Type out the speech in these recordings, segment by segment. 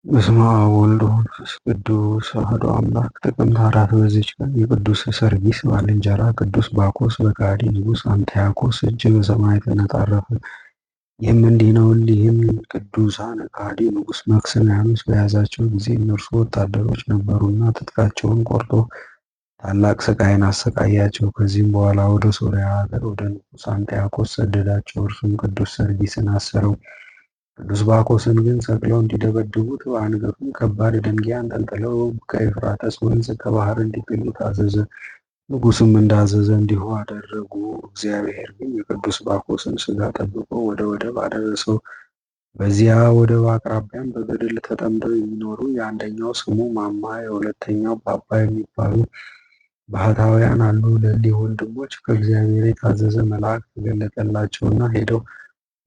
በስመ አብ ወወልድ ወመንፈስ ቅዱስ አሐዱ አምላክ። ጥቅምት 4 በዚች ቀን የቅዱስ ሰርጊስ ባልንጀራ ቅዱስ ባኮስ በከሃዲ ንጉሥ አንጥያኮስ እጅ በሰማዕትነት አረፈ። ይህም እንዲህ ነው። እሊህም ቅዱሳን ከሃዲ ንጉሥ መክስሚያኖስ በያዛቸው ጊዜ እነርሱ ወታደሮች ነበሩና ትጥቃቸውን ቆርጦ ታላቅ ስቃይን አሰቃያቸው። ከዚህም በኋላ ወደ ሶርያ ሀገር ወደ ንጉሥ አንጥያኮስ ሰደዳቸው። እርሱም ቅዱስ ሰርጊስን አሰረው። ቅዱስ ባኮስን ግን ሰቅለው እንዲደበድቡት በአንገቱም ከባድ ደንጊያ አንጠልጥለው ከኤፍራጥስ ወንዝ ከባህር እንዲጥሉት አዘዘ። ንጉሥም እንዳዘዘ እንዲሁ አደረጉ። እግዚአብሔር ግን የቅዱስ ባኮስን ሥጋ ጠብቆ ወደ ወደብ አደረሰው። በዚያ ወደብ አቅራቢያም በገድል ተጠምደው የሚኖሩ የአንደኛው ስሙ ማማ የሁለተኛው ባባ የሚባሉ ባህታውያን አሉ። ለእሊህ ወንድሞች ከእግዚአብሔር የታዘዘ መልአክ ተገለጠላቸውና ሄደው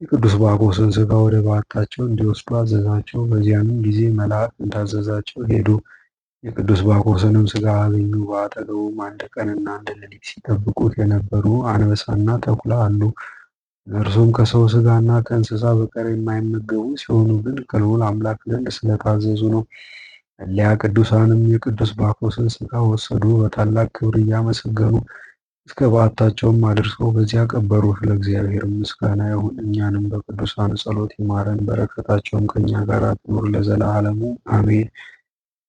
የቅዱስ ባኮስን ሥጋ ወደ በዓታቸው እንዲወስዱ አዘዛቸው። በዚያንም ጊዜ መልአክ እንዳዘዛቸው ሄዱ። የቅዱስ ባኮስንም ሥጋ አገኙ። በአጠገቡም አንድ ቀንና አንድ ሌሊት ሲጠብቁት የነበሩ አንበሳና ተኩላ አሉ። እነርሱም ከሰው ሥጋና ከእንስሳ በቀር የማይመገቡ ሲሆኑ ግን ከልዑል አምላክ ዘንድ ስለታዘዙ ነው። እሊያ ቅዱሳንም የቅዱስ ባኮስን ሥጋ ወሰዱ፣ በታላቅ ክብር እያመሰገኑ እስከ በዓታቸውም አድርሰው በዚያ ቀበሩት። ለእግዚአብሔር ምስጋና ይሁን፣ እኛንም በቅዱሳን ጸሎት ይማረን፣ በረከታቸውም ከእኛ ጋር ትኑር ለዘላለሙ አሜን።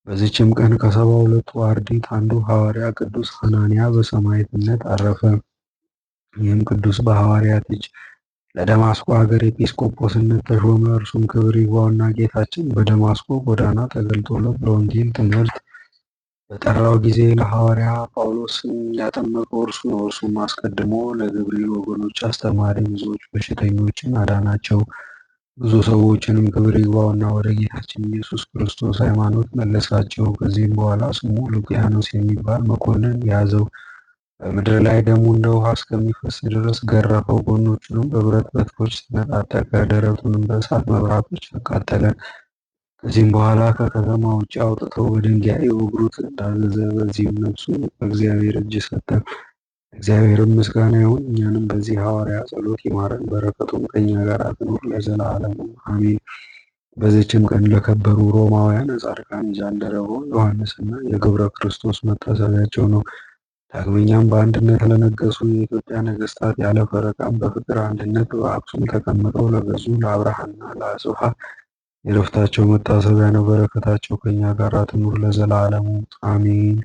በዚችም ቀን ከ72ቱ አርድእት አንዱ ሐዋርያ ቅዱስ ሐናንያ በሰማዕትነት አረፈ። ይህም ቅዱስ በሐዋርያት እጅ ለደማስቆ ሀገር ኤጲስቆጶስነት ተሾመ። እርሱም ክብር ይግባውና ጌታችን በደማስቆ ጎዳና ተገልጦለት ለወንጌል ትምህርት በጠራው ጊዜ ለሐዋርያ ጳውሎስን ያጠመቀው እርሱ ነው። እርሱም አስቀድሞ ለገብርኤል ወገኖች አስተማሪ፣ ብዙዎች በሽተኞችን አዳናቸው። ብዙ ሰዎችንም ክብር ይግባውና ወደ ጌታችን ኢየሱስ ክርስቶስ ሃይማኖት መለሳቸው። ከዚህም በኋላ ስሙ ሉቂያኖስ የሚባል መኮንን ያዘው። በምድር ላይ ደሙ እንደ ውሃ እስከሚፈስ ድረስ ገረፈው። ጎኖቹንም በብረት በትሮች ተነጣጠቀ፣ ደረቱንም በእሳት መብራቶች አቃጠለ። ከዚህም በኋላ ከከተማ ውጭ አውጥተው በድንጋይ ይወግሩት እንዳዘዘ፣ በዚህም ነፍሱ በእግዚአብሔር እጅ ሰጠ። እግዚአብሔርም ምስጋና ይሁን፣ እኛንም በዚህ ሐዋርያ ጸሎት ይማረን፣ በረከቱም ከእኛ ጋር ትኑር ለዘላለሙ አሜን። በዚችም ቀን ለከበሩ ሮማውያን ጻድቃን ጃንደረባው ዮሐንስና የገብረ ክርስቶስ መታሰቢያቸው ነው። ዳግመኛም በአንድነት ለነገሱ የኢትዮጵያ ነገሥታት ያለ ፈረቃም በፍቅር አንድነት በአክሱም ተቀምጠው ለገዙ ለአብርሃና ለአጽብሃ የዕረፍታቸው መታሰቢያ ነው። በረከታቸው ከእኛ ጋር ትኑር ለዘላለሙ አሜን።